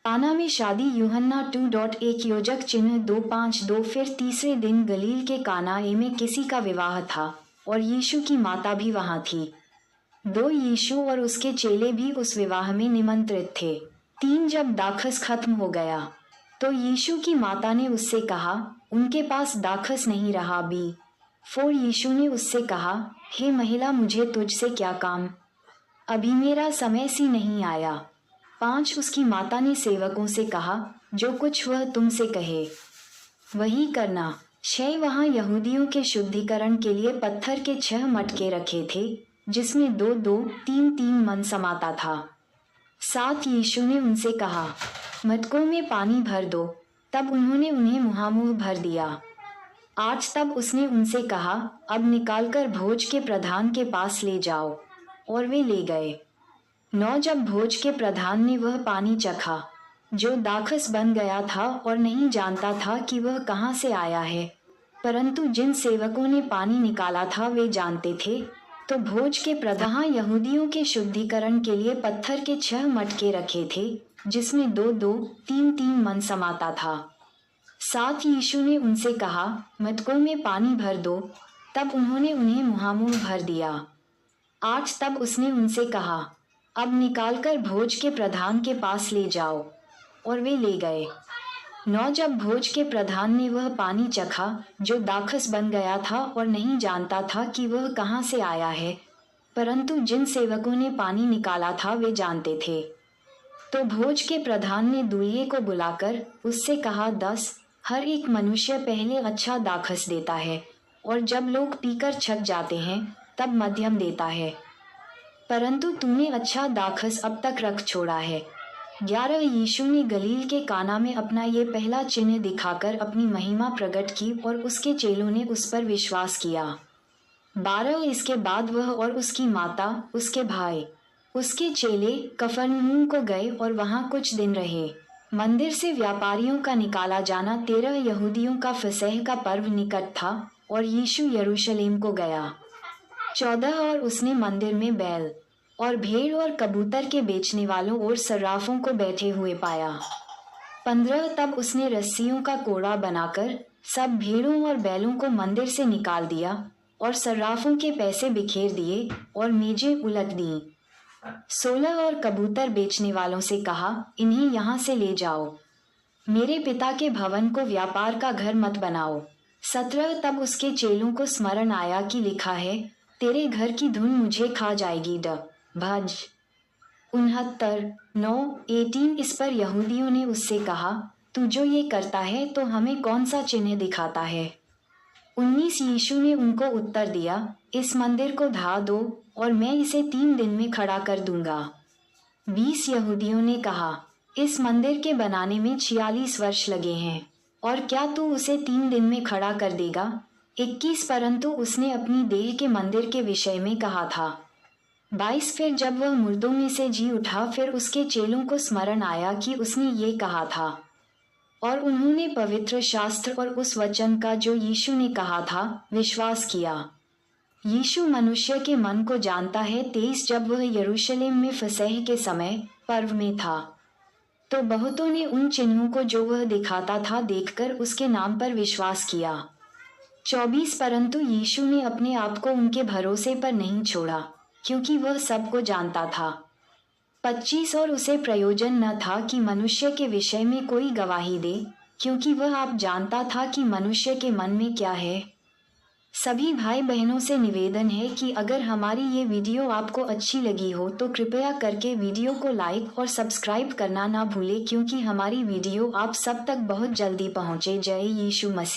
काना में शादी यूहन्ना 2.1 योजक चिन्ह 252। फिर तीसरे दिन गलील के कानाए में किसी का विवाह था और यीशु की माता भी वहां थी। 2 यीशु और उसके चेले भी उस विवाह में निमंत्रित थे। 3 जब दाखस खत्म हो गया तो यीशु की माता ने उससे कहा, उनके पास दाखस नहीं रहा। 4 यीशु ने उससे कहा, हे महिला, मुझे तुझसे क्या काम, अभी मेरा समय सी नहीं आया। 5 उसकी माता ने सेवकों से कहा, जो कुछ वह तुमसे कहे वही करना। 6 वहां यहूदियों के शुद्धिकरण के लिए पत्थर के 6 मटके रखे थे, जिसमें 2-2, 3-3 मन समाता था। 7 यीशु ने उनसे कहा, मटकों में पानी भर दो। तब उन्होंने उन्हें मुहामुह भर दिया। 8 तब उसने उनसे कहा, अब निकालकर भोज के प्रधान के पास ले जाओ, और वे ले गए। 9 जब भोज के प्रधान ने वह पानी चखा जो दाखस बन गया था और नहीं जानता था कि वह कहाँ से आया है, परंतु जिन सेवकों ने पानी निकाला था वे जानते थे, तो भोज के प्रधान यहूदियों के शुद्धिकरण के लिए पत्थर के 6 मटके रखे थे, जिसमें 2-2, 3-3 मन समाता था। 7 यीशु ने उनसे कहा, मटकों में पानी भर दो। तब उन्होंने उन्हें मुहामुह भर दिया। 8 तब उसने उनसे कहा, अब निकालकर भोज के प्रधान के पास ले जाओ, और वे ले गए। 9 जब भोज के प्रधान ने वह पानी चखा जो दाखस बन गया था और नहीं जानता था कि वह कहाँ से आया है, परंतु जिन सेवकों ने पानी निकाला था वे जानते थे, तो भोज के प्रधान ने दूल्हे को बुलाकर उससे कहा, 10 हर एक मनुष्य पहले अच्छा दाखस देता है, और जब लोग पीकर छक जाते हैं तब मध्यम देता है, परंतु तूने अच्छा दाखस अब तक रख छोड़ा है। 11 यीशु ने गलील के काना में अपना ये पहला चिन्ह दिखाकर अपनी महिमा प्रकट की और उसके चेलों ने उस पर विश्वास किया। 12 इसके बाद वह और उसकी माता, उसके भाई, उसके चेले कफरनहूम को गए और वहां कुछ दिन रहे। मंदिर से व्यापारियों का निकाला जाना। 13 यहूदियों का फसह का पर्व निकट था और यीशु यरूशलेम को गया। 14 और उसने मंदिर में बैल और भेड़ और कबूतर के बेचने वालों और सर्राफों को बैठे हुए पाया। 15 तब उसने रस्सियों का कोड़ा बनाकर सब भेड़ों और बैलों को मंदिर से निकाल दिया और सर्राफों के पैसे बिखेर दिए और मेजें उलट दी। 16 और कबूतर बेचने वालों से कहा, इन्हें यहाँ से ले जाओ, मेरे पिता के भवन को व्यापार का घर मत बनाओ। 17 तब उसके चेलों को स्मरण आया कि लिखा है, तेरे घर की धुन मुझे खा जाएगी। भज 69, 18 इस पर यहूदियों ने उससे कहा, तू जो ये करता है तो हमें कौन सा चिन्ह दिखाता है। 19 यीशु ने उनको उत्तर दिया, इस मंदिर को ढा दो और मैं इसे 3 दिन में खड़ा कर दूंगा। 20 यहूदियों ने कहा, इस मंदिर के बनाने में 46 वर्ष लगे हैं, और क्या तू उसे 3 दिन में खड़ा कर देगा। 21 परंतु उसने अपनी देह के मंदिर के विषय में कहा था। 22 फिर जब वह मुर्दों में से जी उठा, फिर उसके चेलों को स्मरण आया कि उसने ये कहा था, और उन्होंने पवित्र शास्त्र और उस वचन का जो यीशु ने कहा था विश्वास किया। यीशु मनुष्य के मन को जानता है। 23 जब वह यरूशलेम में फसह के समय पर्व में था, तो बहुतों ने उन चिन्हों को जो वह दिखाता था देखकर उसके नाम पर विश्वास किया। 24 परंतु यीशु ने अपने आप को उनके भरोसे पर नहीं छोड़ा, क्योंकि वह सबको जानता था। 25 और उसे प्रयोजन न था कि मनुष्य के विषय में कोई गवाही दे, क्योंकि वह आप जानता था कि मनुष्य के मन में क्या है। सभी भाई बहनों से निवेदन है कि अगर हमारी ये वीडियो आपको अच्छी लगी हो तो कृपया करके वीडियो को लाइक और सब्सक्राइब करना ना भूले, क्योंकि हमारी वीडियो आप सब तक बहुत जल्दी पहुँचे। जय यीशु मसीह।